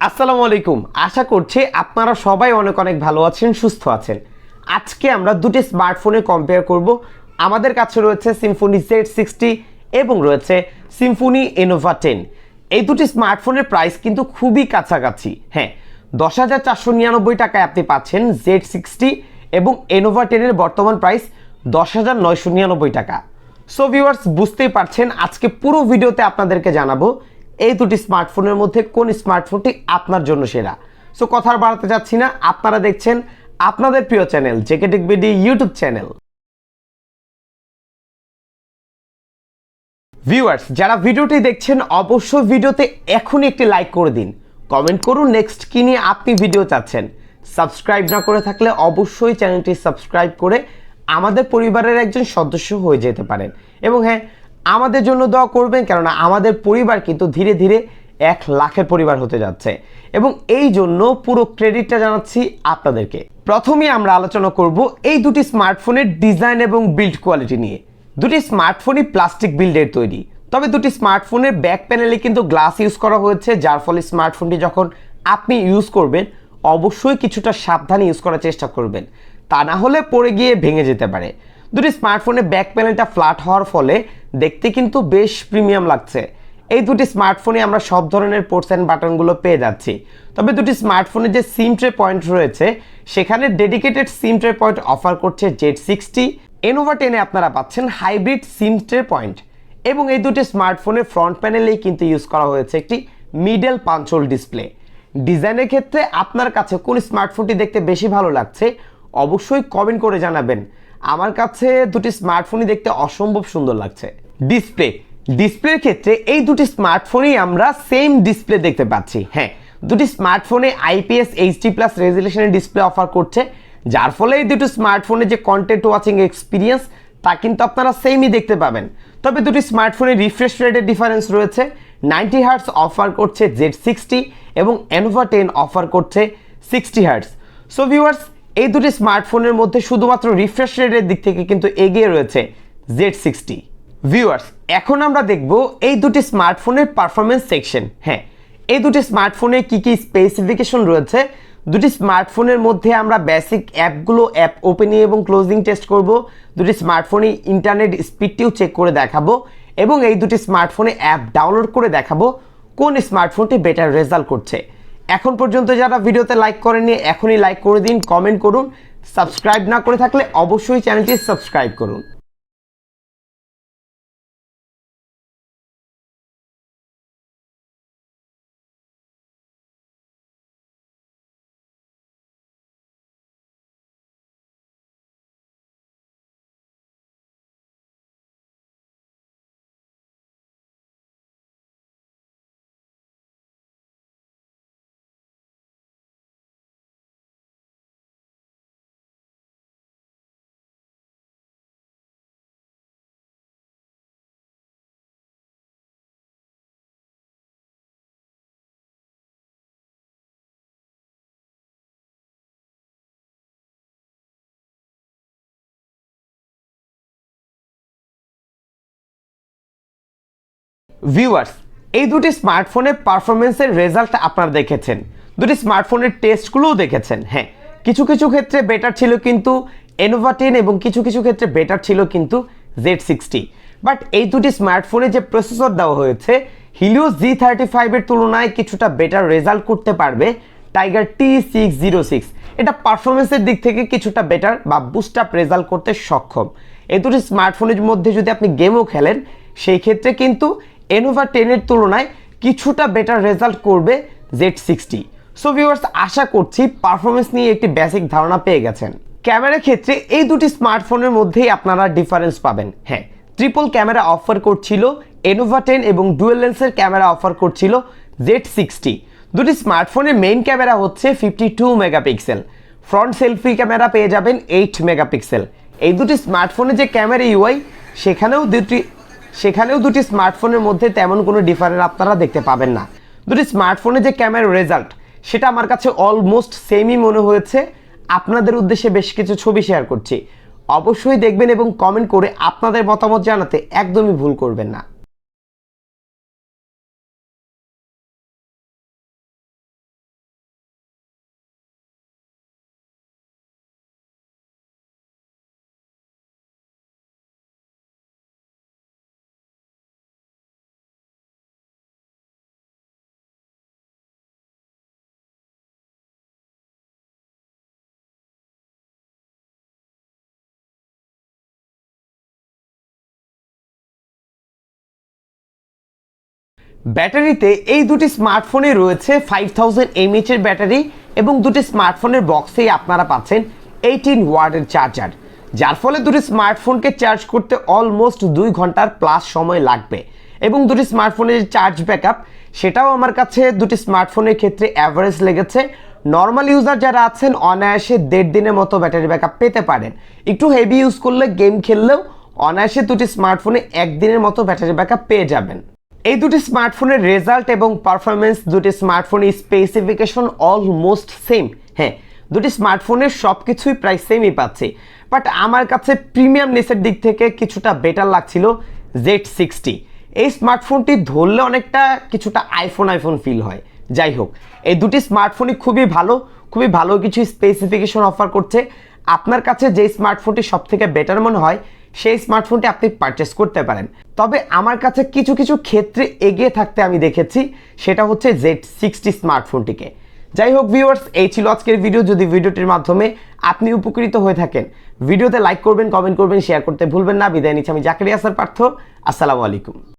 আসসালামু আলাইকুম। আশা করছি আপনারা সবাই অনেক অনেক ভালো আছেন, সুস্থ আছেন। আজকে আমরা দুটি স্মার্টফোনে কম্পেয়ার করব। আমাদের কাছে রয়েছে সিম্ফনি Z60 এবং রয়েছে সিম্ফনি innova 10। এই দুটি স্মার্টফোনের প্রাইস কিন্তু খুবই কাছাকাছি। হ্যাঁ, 10,499 টাকায় আপনি পাচ্ছেন Z60 এবং innova 10 এর বর্তমান প্রাইস 10,999 টাকা। সো ভিউয়ার্স, বুঝতেই পারছেন আজকে পুরো ভিডিওতে আপনাদেরকে জানাবো এই দুটি স্মার্টফোনের মধ্যে কোন স্মার্টফোনটি আপনার জন্য সেরা। সো কথা বাড়াতে যাচ্ছি না, আপনারা দেখছেন আপনাদের প্রিয় channel JK tech BD YouTube channel. Viewers, যারা ভিডিওটি দেখছেন অবশ্যই ভিডিওতে এখনই একটি লাইক করে দিন, কমেন্ট করুন নেক্সট কি নিয়ে আপনি ভিডিও চাচ্ছেন। সাবস্ক্রাইব না করে থাকলে অবশ্যই চ্যানেলটি সাবস্ক্রাইব করে আমাদের পরিবারের একজন সদস্য হয়ে যেতে পারেন। এবং হ্যাঁ, আমাদের জন্য দোয়া করবেন, কেননা আমাদের পরিবার কিন্তু ধীরে ধীরে 1 লাখের পরিবার হতে যাচ্ছে এবং এই জন্য পুরো ক্রেডিটটা জানাচ্ছি আপনাদেরকে। প্রথমেই আমরা আলোচনা করব এই দুটি স্মার্টফোনের ডিজাইন এবং বিল্ড কোয়ালিটি নিয়ে। দুটি স্মার্টফোনই প্লাস্টিক বিল্ডের তৈরি, তবে দুটি স্মার্টফোনের ব্যাক প্যানেলে কিন্তু গ্লাস ইউজ করা হয়েছে, যার ফলে স্মার্টফোনটি যখন আপনি ইউজ করবেন অবশ্যই কিছুটা সাবধানে ইউজ করার চেষ্টা করবেন, তা না হলে পড়ে গিয়ে ভেঙে যেতে পারে। দুটি স্মার্টফোনের ব্যাক প্যানেলটা ফ্ল্যাট হওয়ার ফলে দেখতে কিন্তু বেশ প্রিমিয়াম লাগছে। এই দুটি স্মার্টফোনে আমরা সব ধরনের পোর্টস অ্যান্ড বাটনগুলো পেয়ে যাচ্ছি, তবে দুটি স্মার্টফোনে যে সিম ট্রে পয়েন্ট রয়েছে সেখানে ডেডিকেটেড সিম ট্রে পয়েন্ট অফার করছে Z60। innova 10-এ আপনারা পাচ্ছেন হাইব্রিড সিম ট্রে পয়েন্ট এবং এই দুটি স্মার্টফোনের ফ্রন্ট প্যানেলেই কিন্তু ইউজ করা হয়েছে একটি মিডল পাঞ্চ হোল ডিসপ্লে। ডিজাইনের ক্ষেত্রে আপনার কাছে কোন স্মার্টফোনটি দেখতে বেশি ভালো লাগছে অবশ্যই কমেন্ট করে জানাবেন। আমার কাছে দুটি স্মার্টফোনই দেখতে অসম্ভব সুন্দর লাগছে। ডিসপ্লের ক্ষেত্রে এই দুটি স্মার্টফোনেই আমরা সেম ডিসপ্লে দেখতে পাচ্ছি। হ্যাঁ, দুটি স্মার্টফোনে IPS HD+ রেজুলেশনের ডিসপ্লে অফার করছে, যার ফলে এই দুটি স্মার্টফোনে যে কন্টেন্ট ওয়াচিং এক্সপিরিয়েন্স তা কিন্তু আপনারা সেমই দেখতে পাবেন। তবে দুটি স্মার্টফোনের রিফ্রেশ রেটের ডিফারেন্স রয়েছে। 90 হার্টজ অফার করছে Z60 এবং innova 10 অফার করছে 60 হার্টজ। সো ভিউয়ার্স, এই দুটি স্মার্টফোনের মধ্যে শুধুমাত্র রিফ্রেশ রেটের দিক থেকে কিন্তু এগিয়ে রয়েছে Z60। ভিউয়ার্স, এখন আমরা দেখব এই দুটি স্মার্টফোনের পারফরমেন্স সেকশন। হ্যাঁ, এই দুটি স্মার্টফোনে কি কি স্পেসিফিকেশন রয়েছে। দুটি স্মার্টফোনের মধ্যে আমরা বেসিক অ্যাপগুলো অ্যাপ ওপেনিং এবং ক্লোজিং টেস্ট করব। দুটি স্মার্টফোনে ইন্টারনেট স্পিডটিও চেক করে দেখাবো এবং এই দুটি স্মার্টফোনে অ্যাপ ডাউনলোড করে দেখাবো কোন স্মার্টফোনটি বেটার রেজাল্ট করছে। এখন পর্যন্ত যারা ভিডিওতে লাইক করেননি এখনই লাইক করে দিন, কমেন্ট করুন। সাবস্ক্রাইব না করে থাকলে অবশ্যই চ্যানেলটি সাবস্ক্রাইব করুন। ভিউয়ার্স, এই দুটি স্মার্টফোনের পারফরমেন্সের রেজাল্ট আপনারা দেখেছেন, দুটি স্মার্টফোনের টেস্টগুলোও দেখেছেন। হ্যাঁ, কিছু কিছু ক্ষেত্রে বেটার ছিল কিন্তু innova 10 এবং কিছু কিছু ক্ষেত্রে বেটার ছিল কিন্তু Z60। বাট এই দুটি স্মার্টফোনে যে প্রসেসর দেওয়া হয়েছে হিলিও G35 এর তুলনায় কিছুটা বেটার রেজাল্ট করতে পারবে টাইগার T606। এটা পারফরমেন্সের দিক থেকে কিছুটা বেটার বা বুস্ট আপ রেজাল্ট করতে সক্ষম। এই দুটি স্মার্টফোনের মধ্যে যদি আপনি গেমও খেলেন সেই ক্ষেত্রে কিন্তু innova 10 এর তুলনায় কিছুটা বেটার রেজাল্ট করবে Z60। সো ভিউয়ার্স, আশা করছি পারফরমেন্স নিয়ে একটি বেসিক ধারণা পেয়ে গেছেন। ক্যামেরার ক্ষেত্রে এই দুটি স্মার্টফোনের মধ্যেই আপনারা ডিফারেন্স পাবেন। হ্যাঁ, ট্রিপল ক্যামেরা অফার করছিল innova 10 এবং ডুয়েল লেন্সের ক্যামেরা অফার করছিল Z60। দুটি স্মার্টফোনের মেইন ক্যামেরা হচ্ছে 52 মেগাপিক্সেল, ফ্রন্ট সেলফি ক্যামেরা পেয়ে যাবেন 8 মেগাপিক্সেল। এই দুটি স্মার্টফোনে যে ক্যামেরা UI সেখানেও দুটি স্মার্টফোনের মধ্যে তেমন কোনো ডিফারেন্স আপনারা দেখতে পাবেন না। দুটি স্মার্টফোনে যে ক্যামেরার রেজাল্ট সেটা আমার কাছে অলমোস্ট সেমই মনে হয়েছে। আপনাদের উদ্দেশ্যে বেশ কিছু ছবি শেয়ার করছি, অবশ্যই দেখবেন এবং কমেন্ট করে আপনাদের মতামত জানাতে একদমই ভুল করবেন না। ব্যাটারিতে এই দুটি স্মার্টফোনে রয়েছে 5000 mAh এর ব্যাটারি এবং দুটি স্মার্টফোনের বক্সেই আপনারা পাচ্ছেন 18 ওয়াটের চার্জার, যার ফলে দুটি স্মার্টফোনকে চার্জ করতে অলমোস্ট 2 ঘন্টার প্লাস সময় লাগবে। এবং দুটি স্মার্টফোনের চার্জ ব্যাকআপ সেটাও আমার কাছে দুটি স্মার্টফোনের ক্ষেত্রে অ্যাভারেজ লেগেছে। নর্মাল ইউজার যারা আছেন অনায়াসে 1.5 দিনের মতো ব্যাটারি ব্যাকআপ পেতে পারেন। একটু হেভি ইউজ করলে, গেম খেললেও অনায়াসে দুটি স্মার্টফোনে 1 দিনের মতো ব্যাটারি ব্যাকআপ পেয়ে যাবেন। এই দুটি স্মার্টফোনের রেজাল্ট এবং পারফরমেন্স, দুটি স্মার্টফোনের স্পেসিফিকেশন অলমোস্ট সেম। হ্যাঁ, দুটি স্মার্টফোনের সব কিছুই প্রায় সেমই পাচ্ছি, বাট আমার কাছে প্রিমিয়ামনেসের দিক থেকে কিছুটা বেটার লাগছিল Z60। এই স্মার্টফোনটি ধরলে অনেকটা কিছুটা আইফোন ফিল হয়। যাই হোক, এই দুটি স্মার্টফোনই খুবই ভালো কিছু স্পেসিফিকেশন অফার করছে। আপনার কাছে যে স্মার্টফোনটি সব থেকে বেটার মনে হয় সেই স্মার্টফোনটি আপনি পারচেস করতে পারেন। তবে আমার কাছে কিছু ক্ষেত্রে এগিয়ে থাকতে আমি দেখেছি, সেটা হচ্ছে Z60 স্মার্টফোনটিকে। যাই হোক ভিউয়ার্স, এই ছিল আজকের ভিডিও। যদি ভিডিওটির মাধ্যমে আপনি উপকৃত হয়ে থাকেন, ভিডিওতে লাইক করবেন, কমেন্ট করবেন, শেয়ার করতে ভুলবেন না। বিদায় নিচ্ছি আমি জাকারিয়া স্যার পার্থ। আসসালামু আলাইকুম।